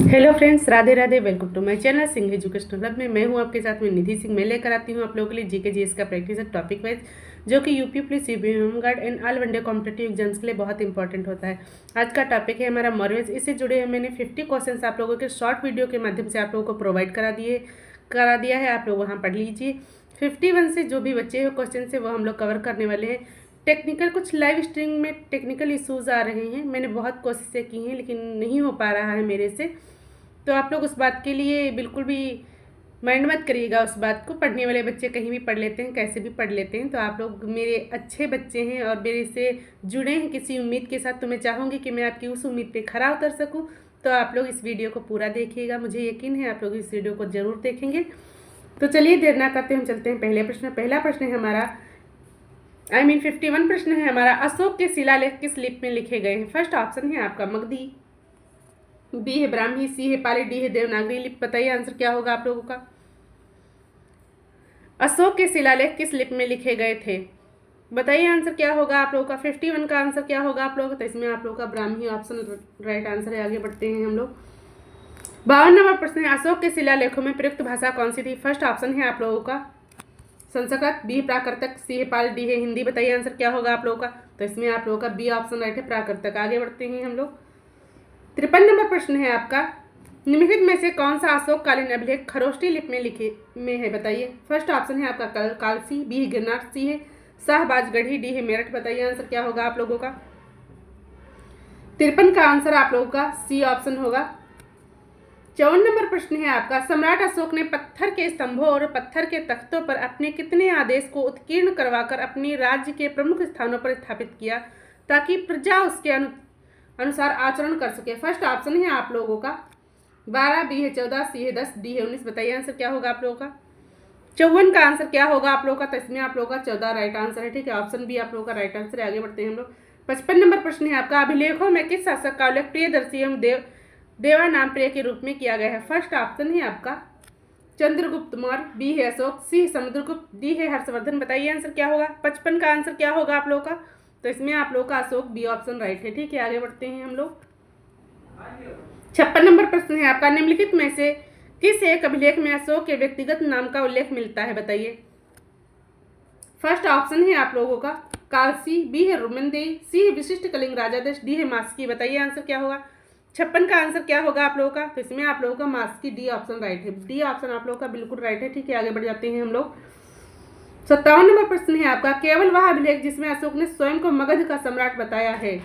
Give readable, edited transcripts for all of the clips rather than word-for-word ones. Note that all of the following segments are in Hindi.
Hello friends, Radhe Radhe. Welcome to my channel Singh educational club में मैं हूं आपके साथ में निधि सिंह। मैं लेकर आती हूं आप लोगों के लिए जीके जीएस का प्रैक्टिस टॉपिक वाइज, जो कि UP police, UP home guard and all one day competitive exams के लिए बहुत इंपॉर्टेंट होता है। आज का टॉपिक है हमारा मॉरवेज। इससे जुड़े हुए मैंने 50 क्वेश्चन आप लोगों के शॉर्ट वीडियो के माध्यम से आप लोगों को प्रोवाइड करा दिया है। आप लोग वहाँ पढ़ लीजिए। 51 से जो भी बचे हुए क्वेश्चन है वो हम लोग कवर करने वाले हैं। टेक्निकल कुछ लाइव स्ट्रीमिंग में टेक्निकल इश्यूज़ आ रहे हैं। मैंने बहुत कोशिशें की हैं लेकिन नहीं हो पा रहा है मेरे से, तो आप लोग उस बात के लिए बिल्कुल भी माइंड मत करिएगा। उस बात को पढ़ने वाले बच्चे कहीं भी पढ़ लेते हैं, कैसे भी पढ़ लेते हैं। तो आप लोग मेरे अच्छे बच्चे हैं और मेरे से जुड़े हैं किसी उम्मीद के साथ, तो मैं चाहूँगी कि मैं आपकी उस उम्मीद पे खरा उतर सकूँ। तो आप लोग इस वीडियो को पूरा देखिएगा। मुझे यकीन है आप लोग इस वीडियो को ज़रूर देखेंगे। तो चलिए देर ना करते हम चलते हैं पहले प्रश्न। पहला प्रश्न है हमारा 51 प्रश्न है हमारा। अशोक के शिलालेख किस लिपि में लिखे गए हैं? फर्स्ट ऑप्शन है आपका मगधी, बी है ब्राह्मी, सी है पाली, डी है देवनागरी लिपि। बताइए आंसर क्या होगा आप लोगों का। अशोक के शिलालेख किस लिपि में लिखे गए थे? बताइए आंसर क्या होगा आप लोगों का। 51 का आंसर क्या होगा आप लोगों का? तो इसमें आप लोगों का ब्राह्मी ऑप्शन राइट आंसर है। आगे बढ़ते हैं हम लोग। 52 नंबर प्रश्न है। अशोक के शिलालेखों में प्रयुक्त भाषा कौन सी थी? फर्स्ट ऑप्शन है आप लोगों का संस्कृत, बी है प्राकृतक, सी है पाली, डी है हिंदी। बताइए आंसर क्या होगा आप लोगों का। तो इसमें आप लोगों का बी ऑप्शन राइट है, प्राकृतक। आगे बढ़ते हैं हम लोग। 53 नंबर प्रश्न है आपका। निम्नलिखित में से कौन सा अशोककालीन अभिलेख खरोष्टी लिपि में लिखे में है? बताइए। फर्स्ट ऑप्शन है आपका कालसी, बी है गिरनार, सी है शाहबाजगढ़ी, डी है मेरठ। बताइए आंसर क्या होगा आप लोगों का। 53 का आंसर आप लोगों का सी ऑप्शन होगा। 54 नंबर प्रश्न है आपका। सम्राट अशोक ने पत्थर के स्तंभों और पत्थर के तख्तों पर अपने कितने आदेश को उत्कीर्ण करवाकर अपने राज्य के प्रमुख स्थानों पर स्थापित किया ताकि प्रजा उसके अनुसार आचरण कर सके? फर्स्ट ऑप्शन है आप लोगों का 12, बी है 14, सी है 10, डी है 19। बताइए आंसर क्या होगा आप लोगों का। 54 का आंसर क्या होगा आप लोगों का। तो इसमें आप लोगों का 14 राइट आंसर है। ठीक है, ऑप्शन बी आप लोगों का राइट आंसर है। आगे बढ़ते हैं हम लोग। 55 नंबर प्रश्न है आपका। अभिलेखों में किस शासक का उल्लेख प्रियदर्शी एवं देवा नाम प्रिय के रूप में किया गया है? फर्स्ट ऑप्शन है आपका चंद्रगुप्त मौर्य, बी है अशोक, सी है समुद्रगुप्त, डी है हर्षवर्धन। बताइए आंसर क्या होगा। 55 का आंसर क्या होगा आप लोगों का। तो इसमें आप लोगों का अशोक, बी ऑप्शन राइट है। ठीक है, आगे बढ़ते हैं हम लोग। 56 नंबर प्रश्न है आपका। निम्नलिखित में से किस एक अभिलेख में अशोक के व्यक्तिगत नाम का उल्लेख मिलता है? बताइए। फर्स्ट ऑप्शन है आप लोगों का कालसी, बी है रुमनदेही, सी है विशिष्ट कलिंग राजादेश, डी है मास्की। बताइए आंसर क्या होगा। 56 का आंसर क्या होगा आप लोगों का। तो इसमें आप लोगों का मास्की, डी ऑप्शन राइट है। डी ऑप्शन आप लोगों का बिल्कुल राइट है। ठीक है, आगे बढ़ जाते हैं हम लोग। 57 नंबर प्रश्न है आपका। केवल वह अभिलेख जिसमें अशोक ने स्वयं को मगध का सम्राट बताया है?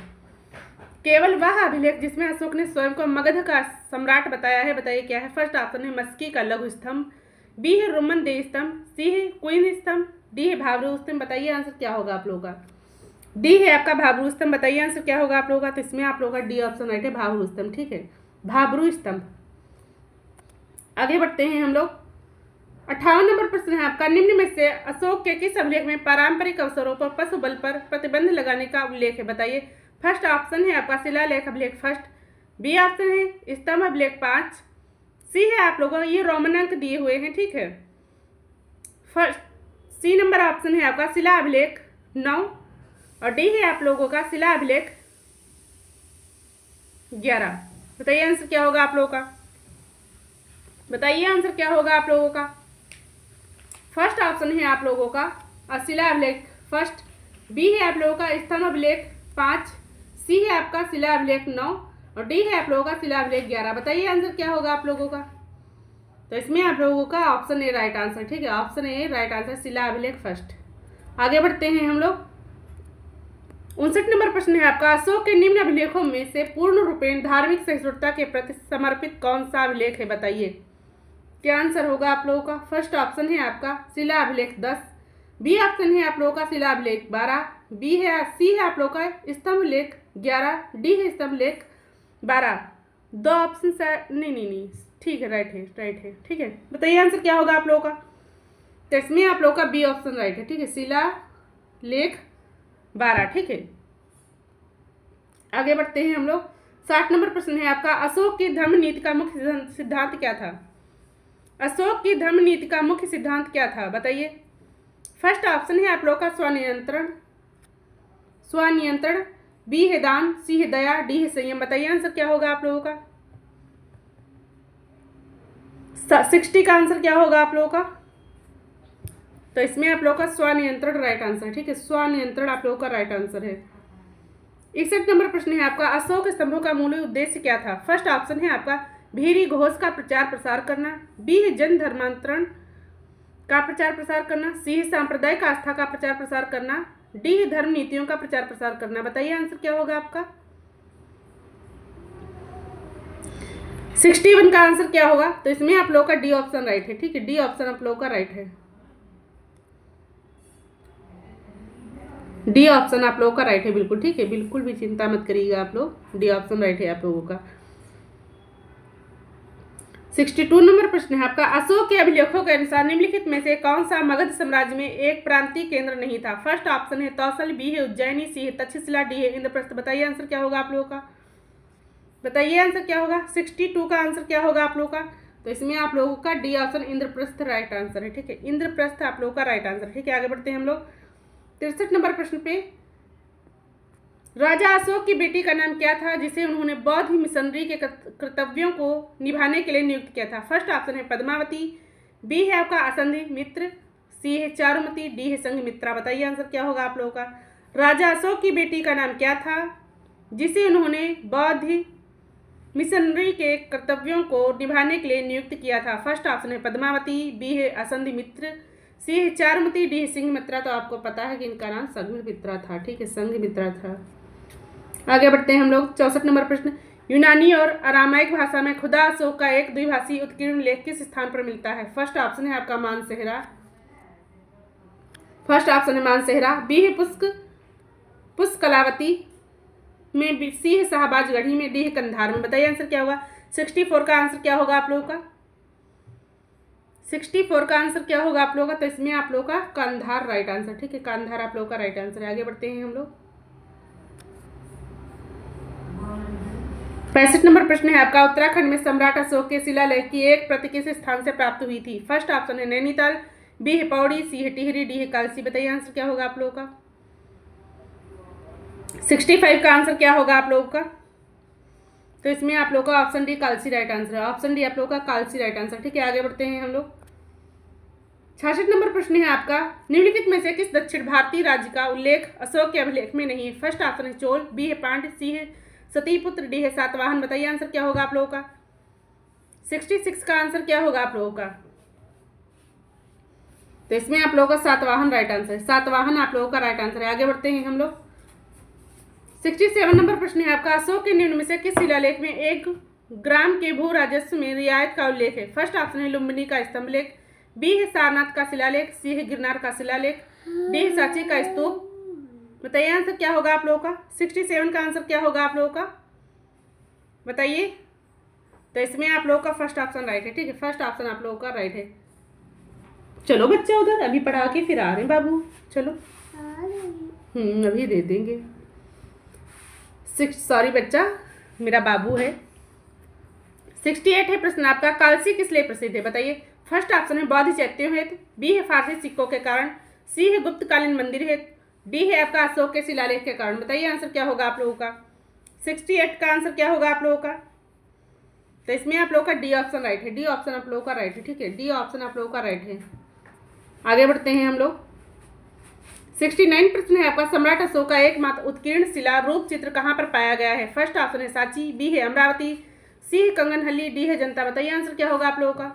केवल वह अभिलेख जिसमें अशोक ने स्वयं को मगध का सम्राट बताया है, बताइए क्या है। फर्स्ट ऑप्शन है मस्की का लघु स्तंभ, बी है रोमन देह स्तंभ, सी है क्वीन स्तंभ, डी है भाबरू स्तंभ। बताइए आंसर क्या होगा आप लोगों का। डी है आपका भाबरू स्तंभ। बताइए आंसर क्या होगा आप लोगों का। तो इसमें आप लोगों का डी ऑप्शन राइट है, भाबरू स्तंभ। ठीक है, भाबरू स्तंभ। आगे बढ़ते हैं हम लोग। 58 नंबर प्रश्न है आपका। निम्न में से अशोक के किस अभिलेख में पारंपरिक अवसरों पर पशु बल पर प्रतिबंध लगाने का उल्लेख है? बताइए। फर्स्ट ऑप्शन है आपका शिलालेख अभिलेख फर्स्ट, बी ऑप्शन है स्तंभ अभिलेख 5, सी है आप लोगों को ये रोमन अंक दिए हुए हैं। ठीक है, फर्स्ट सी नंबर ऑप्शन है आपका शिला अभिलेख 9 और डी है आप लोगों का शिला अभिलेख 11। बताइए आंसर क्या होगा आप लोगों का। बताइए आंसर क्या होगा आप लोगों का। फर्स्ट ऑप्शन है आप लोगों का शिला अभिलेख फर्स्ट, बी है आप लोगों का स्तंभ अभिलेख 5, सी है आपका शिला अभिलेख 9 और डी है आप लोगों का शिला अभिलेख 11। बताइए आंसर क्या होगा आप लोगों का। तो इसमें आप लोगों का ऑप्शन ए राइट आंसर। ठीक है, ऑप्शन ए राइट आंसर, शिला अभिलेख फर्स्ट। आगे बढ़ते हैं हम लोग। 59 नंबर प्रश्न है आपका। अशोक के निम्न अभिलेखों में से पूर्ण रूपेण धार्मिक सहिष्णुता के प्रति समर्पित कौन सा अभिलेख है? बताइए क्या आंसर होगा आप लोगों का। फर्स्ट ऑप्शन है आपका शिला अभिलेख 10, बी ऑप्शन है आप लोगों का शिला अभिलेख 12, बी है सी है आप लोगों का स्तंभ लेख 11, डी है स्तंभ लेख 12। दो ऑप्शन नहीं, ठीक है, राइट है। ठीक है, बताइए आंसर क्या होगा आप लोगों का। तो इसमें आप लोगों का बी ऑप्शन राइट है। ठीक है, शिला लेख 12। ठीक है, आगे बढ़ते हैं हम लोग। 60 नंबर प्रश्न है आपका। अशोक की धर्म नीति का मुख्य सिद्धांत क्या था? अशोक की धर्म नीति का मुख्य सिद्धांत क्या था? बताइए। फर्स्ट ऑप्शन है आप लोगों का स्वनियंत्रण, बी है दान, सी है दया, डी है संयम। बताइए आंसर क्या होगा आप लोगों का। 60 का आंसर क्या होगा आप लोगों का? तो इसमें आप लोगों का स्वनियंत्रण राइट आंसर, ठीक है, स्वनियंत्रण आप लोगों का राइट आंसर है। 61 नंबर प्रश्न है आपका, अशोक स्तंभों का मूल उद्देश्य क्या था? फर्स्ट ऑप्शन है आपका भीरी घोष का प्रचार प्रसार करना, बी है जन धर्मांतरण का प्रचार प्रसार करना, सी है सांप्रदायिक आस्था का प्रचार प्रसार करना, डी है धर्म नीतियों का प्रचार प्रसार करना। बताइए आंसर क्या होगा आपका? 61 का आंसर क्या होगा? तो इसमें आप लोगों का डी ऑप्शन राइट है, ठीक है, डी ऑप्शन आप लोगों का राइट है, डी ऑप्शन आप लोगों का राइट है, बिल्कुल ठीक है, बिल्कुल भी चिंता मत करिएगा आप लोग, डी ऑप्शन राइट है आप लोगों का। 62 नंबर प्रश्न है आपका, अशोक के अभिलेखों के अनुसार निम्नलिखित में से कौन सा मगध साम्राज्य में एक प्रांतीय केंद्र नहीं था? फर्स्ट ऑप्शन है तौसल, बी है उज्जैनी, सी है तक्षशिला, डी है इंद्रप्रस्थ। बताइए आंसर क्या होगा आप लोगों का? बताइए आंसर क्या होगा? 62 का आंसर क्या होगा आप लोगों का? तो इसमें आप लोगों का D option Indraprastha right answer है, ठीक है, इंद्रप्रस्थ आप लोगों का राइट आंसर, ठीक है। आगे बढ़ते हैं हम लोग 63 नंबर प्रश्न पे, राजा अशोक की बेटी का नाम क्या था जिसे उन्होंने बौद्ध मिशनरी के कर्तव्यों को निभाने के लिए नियुक्त किया था? फर्स्ट ऑप्शन है पद्मावती, बी है आपका असंधिमित्र, सी है चारुमती, डी है संघमित्रा। बताइए आंसर क्या होगा आप लोगों का? राजा अशोक की बेटी का नाम क्या था जिसे उन्होंने बौद्ध मिशनरी के कर्तव्यों को निभाने के लिए नियुक्त किया था? फर्स्ट ऑप्शन है पद्मावती, बी है असंधिमित्र, सी है चारुमती, डी है संघमित्रा। तो आपको पता है कि इनका नाम संघमित्रा था, ठीक है, संघमित्रा था। आगे बढ़ते हैं हम लोग 64 नंबर प्रश्न, यूनानी और अरामाइक भाषा में खुदा अशोक का एक द्विभाषी उत्कीर्ण लेख किस स्थान पर मिलता है? फर्स्ट ऑप्शन है आपका मानसेहरा, फर्स्ट ऑप्शन है मानसेहरा, बी है पुष्कलावती में, सी है शाहबाजगढ़ी में, डी है कंधार में। बताइए आंसर क्या होगा? 64 का आंसर क्या होगा आप लोगों का? 64 का आंसर क्या होगा आप लोगों का? तो इसमें आप लोगों का कंधार राइट आंसर, ठीक है, कंधार आप लोगों का राइट आंसर है। आगे बढ़ते हैं हम लोग 65 नंबर प्रश्न है आपका, उत्तराखंड में सम्राट अशोक के शिलालेख की एक प्रति किस स्थान से प्राप्त हुई थी? फर्स्ट ऑप्शन है नैनीताल, बी है पौड़ी, सी है टिहरी, डी है कालसी। बताइए आंसर क्या होगा आप लोगों का? 65 का आंसर क्या होगा आप लोगों का? तो इसमें आप लोगों का option D Kalsi right answer है, ऑप्शन डी आप लोगों का कालसी राइट आंसर, ठीक है। आगे बढ़ते हैं हम लोग 66 नंबर प्रश्न है आपका, निम्नलिखित में से किस दक्षिण भारतीय राज्य का उल्लेख अशोक के अभिलेख में नहीं है? फर्स्ट ऑप्शन है चोल, बी है पांड्य, सी है सतीपुत्र, डी है सातवाहन। बताइए आंसर क्या होगा आप लोगों का? 66 का आंसर क्या होगा आप लोगों का? तो इसमें आप लोगों का सातवाहन राइट आंसर है, सातवाहन आप लोगों का राइट आंसर है। आगे बढ़ते हैं हम लोग 67 नंबर प्रश्न है आपका, अशोक के निम्न में से किस शिलालेख में 1 ग्राम के भू राजस्व में रियायत का उल्लेख है? फर्स्ट ऑप्शन है लुम्बिनी का स्तंभ लेख, बी है सारनाथ का शिलालेख, सी है गिरनार का शिलालेख, डी है सांची का स्तूप। बताइए आंसर क्या होगा आप लोगों का? 67 का आंसर क्या होगा आप लोगों का? बताइए। तो इसमें आप लोगों का फर्स्ट ऑप्शन राइट है, ठीक है, फर्स्ट ऑप्शन आप लोगों का राइट है। चलो बच्चा उधर अभी पढ़ा के फिर आ रहे हैं बाबू, चलो अभी दे देंगे। सॉरी बच्चा, मेरा बाबू है। 68 है प्रश्न आपका, कालसी किस लिए प्रसिद्ध है? बताइए। फर्स्ट ऑप्शन है बौद्ध चैत्यों हेतु, बी है फारसी सिक्कों के कारण, सी है गुप्तकालीन मंदिर हेतु, डी है आपका अशोक के शिलालेख के कारण। बताइए आंसर क्या होगा आप लोगों का? 68 का आंसर क्या होगा आप लोगों का? तो इसमें आप लोगों का डी ऑप्शन राइट है, डी ऑप्शन आप लोगों का राइट है, ठीक है, डी ऑप्शन आप लोगों का राइट है। आगे बढ़ते हैं हम लोग 69 प्रश्न है आपका, सम्राट अशोक का एकमात्र उत्कीर्ण शिला रूप चित्र कहाँ पर पाया गया है? फर्स्ट ऑप्शन है सांची, बी है अमरावती, सी है कंगनहल्ली, डी है जनता। बताइए आंसर क्या होगा आप लोगों का?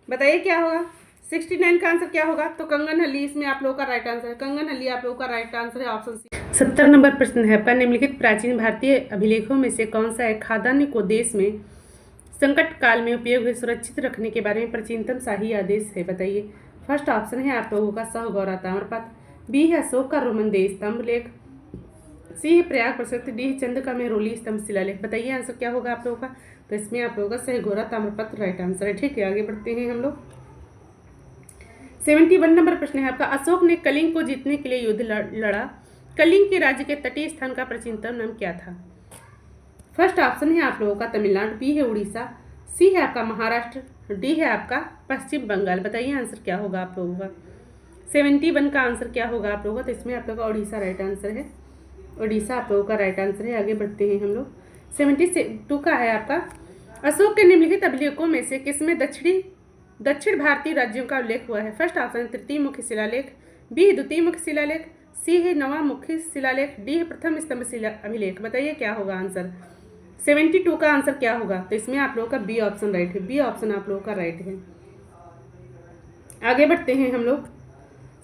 बताइए क्या होगा? 69 का आंसर क्या होगा? तो कंगनहल्ली इसमें आप लोगों का राइट आंसर है, कंगनहल्ली आप लोगों का राइट आंसर है, ऑप्शन सी। 70 नंबर प्रश्न है आपका, निम्नलिखित प्राचीन भारतीय अभिलेखों में से कौन सा एक खाद्यान्न को देश में संकट काल में उपयोग हुए सुरक्षित रखने के बारे में प्राचीनतम शाही आदेश है? बताइए। फर्स्ट ऑप्शन है आप लोगों का सहगौरा ताम्रपत्र, बी है अशोक का रोमनदेह स्तंभ लेख, सी है प्रयाग प्रशस्त, डी है चंद्र का मेहरौली स्तंभ शिलालेख। बताइए आंसर क्या होगा आप लोगों का? तो इसमें आप लोगों का सहगौरा ताम्रपत्र राइट आंसर है, ठीक है। आगे बढ़ते हैं हम लोग 71 नंबर प्रश्न है आपका, अशोक ने कलिंग को जीतने के लिए युद्ध लड़ा, कलिंग के राज्य के तटीय स्थान का प्राचीनतम नाम क्या था? फर्स्ट ऑप्शन है आप लोगों का तमिलनाडु, बी है उड़ीसा, सी है आपका महाराष्ट्र, डी है आपका पश्चिम बंगाल। बताइए आंसर क्या होगा आप लोगों का? 71 का आंसर क्या होगा आप लोगों का? तो इसमें आप लोगों का उड़ीसा राइट आंसर है, उड़ीसा आप लोगों का राइट आंसर है। आगे बढ़ते हैं हम लोग 72 का है आपका, अशोक के निम्नलिखित अभिलेखों में से किसमें दक्षिण भारतीय राज्यों का उल्लेख हुआ है? फर्स्ट ऑप्शन तृतीय मुख्य शिलालेख, बी द्वितीय मुख्य शिलालेख, सी है नवा मुख्य शिलालेख, डी है प्रथम स्तंभ अभिलेख। बताइए क्या होगा आंसर? 72 का आंसर क्या होगा? तो इसमें आप लोगों का बी ऑप्शन राइट है। बी ऑप्शन आप लोगों का राइट है। आगे बढ़ते हैं हम लोग।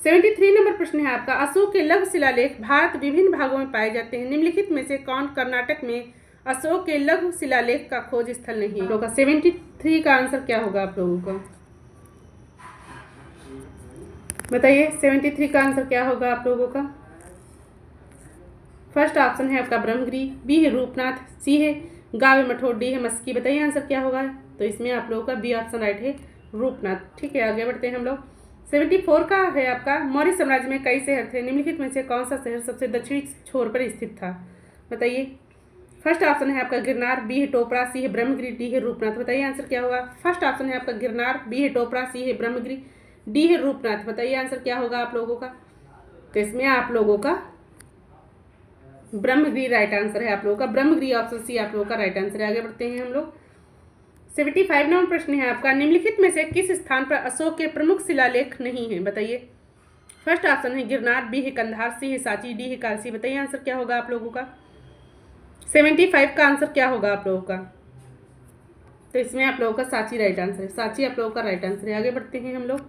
73 नंबर प्रश्न है आपका, अशोक के लघु शिलालेख भारत विभिन्न भागों में पाए जाते हैं, निम्नलिखित में से कौन कर्नाटक में अशोक के लघु शिलालेख का खोज स्थल नहीं है? 73 का आंसर क्या होगा आप लोगों का? बताइए 73 का आंसर क्या होगा आप लोगों का? फर्स्ट ऑप्शन है आपका ब्रह्मगिरी, बी है रूपनाथ, सी है गावे मठोर, डी है मस्की। बताइए आंसर क्या होगा? तो इसमें आप लोगों का बी ऑप्शन राइट है, रूपनाथ। ठीक है, आगे बढ़ते हैं हम लोग। 74 का है आपका, मौर्य साम्राज्य में कई शहर थे, निम्नलिखित में से कौन सा शहर सबसे दक्षिणी छोर पर स्थित था? बताइए। फर्स्ट ऑप्शन है आपका गिरनार, बी है टोपरा, सी है ब्रह्मगिरी, डी है रूपनाथ। बताइए आंसर क्या होगा? फर्स्ट ऑप्शन है आपका गिरनार, बी है टोपरा, सी है ब्रह्मगिरी, डी है रूपनाथ। बताइए आंसर क्या होगा आप लोगों का? तो इसमें आप लोगों का ब्रह्मगिरी राइट आंसर है आप लोगों का। ब्रह्मगिरी ऑप्शन सी आप लोगों का राइट आंसर है। आगे बढ़ते हैं हम लोग। 75 नंबर प्रश्न है आपका, निम्नलिखित में से किस स्थान पर अशोक के प्रमुख शिलालेख नहीं है? बताइए। फर्स्ट ऑप्शन है गिरनार, बी है कंधार, सी है सांची, डी है कालसी। बताइए आंसर क्या होगा आप लोगों का? 75 का आंसर क्या होगा आप लोगों का? तो इसमें आप लोगों का सांची राइट आंसर है। सांची आप लोगों का राइट आंसर है। आगे बढ़ते हैं हम लोग।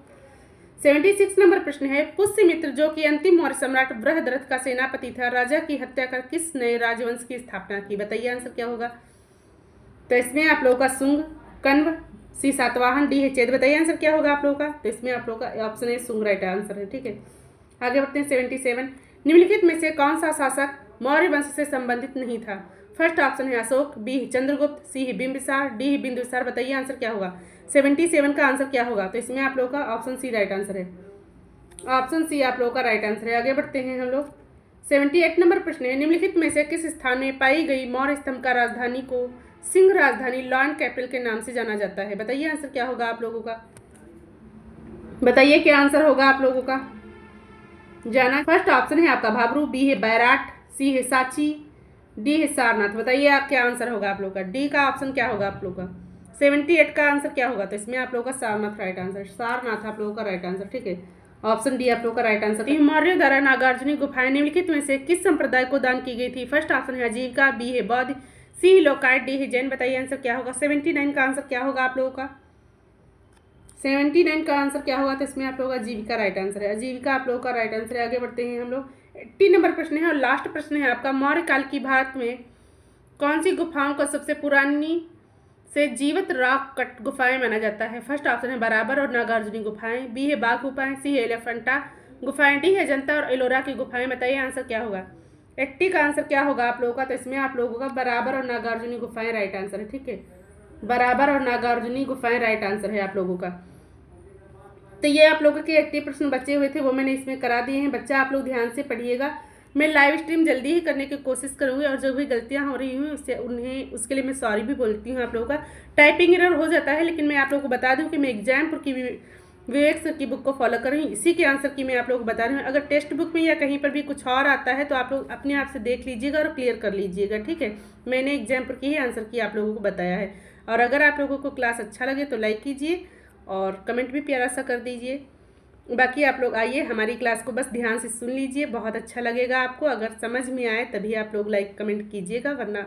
76 नंबर प्रश्न है, पुष्यमित्र जो कि अंतिम मौर्य सम्राट बृहद्रथ का सेनापति था, राजा की हत्या कर किस नए राजवंश की स्थापना की? बताइए आंसर क्या होगा? तो इसमें आप लोगों का शुंग, कण्व, सी सातवाहन, डी है चेद। बताइए आंसर क्या होगा आप लोगों का? तो इसमें आप लोगों का ऑप्शन है शुंग राइट आंसर है। ठीक है, आगे बढ़ते हैं। 77 निम्नलिखित में से कौन सा शासक मौर्य वंश से संबंधित नहीं था? फर्स्ट ऑप्शन है अशोक, बी है चंद्रगुप्त, सी है बिंबिसार, डी है बिंदुसार। बताइए आंसर क्या होगा? 77 का आंसर क्या होगा? तो इसमें आप लोगों का ऑप्शन सी राइट आंसर है। ऑप्शन सी आप लोगों का राइट आंसर है। आगे बढ़ते हैं हम लोग। 78 नंबर प्रश्न है, निम्नलिखित में से किस स्थान में पाई गई मौर्य स्तंभ का राजधानी को सिंह राजधानी लॉन्ड कैपिटल के नाम से जाना जाता है? बताइए आंसर क्या होगा आप लोगों का? बताइए क्या आंसर होगा आप लोगों का? जाना फर्स्ट ऑप्शन है आपका भाबरू, बी है बैराट, सी है सांची, डी है सारनाथ। बताइए आप क्या आंसर होगा आप लोगों का? डी का ऑप्शन क्या होगा आप लोगों का? 78 का आंसर क्या होगा? तो इसमें आप लोगों का सारनाथ राइट आंसर, सारनाथ आप लोगों का राइट आंसर। ठीक है, ऑप्शन डी आप लोगों का राइट आंसर। मौर्य द्वारा नागार्जुनी गुफाएं निम्नलिखित में से किस संप्रदाय को दान की गई थी? फर्स्ट ऑप्शन है आजीविका, बी है बौद्ध, सी है लोकायत, डी है जैन। बताइए आंसर क्या होगा? 79 का आंसर क्या होगा आप लोगों का? 79 का आंसर क्या होगा? तो इसमें आप लोगों का आजीविका राइट आंसर है। आजीविका आप लोगों का राइट आंसर है। आगे बढ़ते हैं हम लोग। 80 नंबर प्रश्न है और लास्ट प्रश्न है आपका, मौर्य काल की भारत में कौन सी गुफाओं को सबसे पुरानी से जीवित रॉक कट गुफाएं माना जाता है? फर्स्ट ऑप्शन है बराबर और नागार्जुनी गुफाएं, बी है बाघ गुफाएं, सी है एलिफेंटा गुफाएं, डी है जनता और एलोरा की गुफाएं। बताइए आंसर क्या होगा? 80 का आंसर क्या होगा आप लोगों का? तो इसमें आप लोगों का बराबर और नागार्जुनी गुफाएं राइट आंसर है। ठीक है, बराबर और नागार्जुनी गुफाएं राइट आंसर है आप लोगों का। तो ये आप लोगों के 80 प्रश्न बचे हुए थे वो मैंने इसमें करा दिए हैं। बच्चा आप लोग ध्यान से पढ़िएगा। मैं लाइव स्ट्रीम जल्दी ही करने की कोशिश करूँगी और जो भी गलतियाँ हो रही हुई उसके लिए मैं सॉरी भी बोलती हूँ। आप लोगों का टाइपिंग एरर हो जाता है, लेकिन मैं आप लोगों को बता दूँ कि मैं एग्जामपुर की विवेक सर की बुक को फॉलो कर रही हूँ, इसी के आंसर की मैं आप लोगों को बता रही हूँ। अगर टेक्स्ट बुक में या कहीं पर भी कुछ और आता है तो आप लोग अपने आप से देख लीजिएगा और क्लियर कर लीजिएगा। ठीक है, मैंने एग्जामपुर की ही आंसर की आप लोगों को बताया है। और अगर आप लोगों को क्लास अच्छा लगे तो लाइक कीजिए और कमेंट भी प्यारा सा कर दीजिए। बाकी आप लोग आइए हमारी क्लास को बस ध्यान से सुन लीजिए, बहुत अच्छा लगेगा आपको। अगर समझ में आए तभी आप लोग लाइक कमेंट कीजिएगा, वरना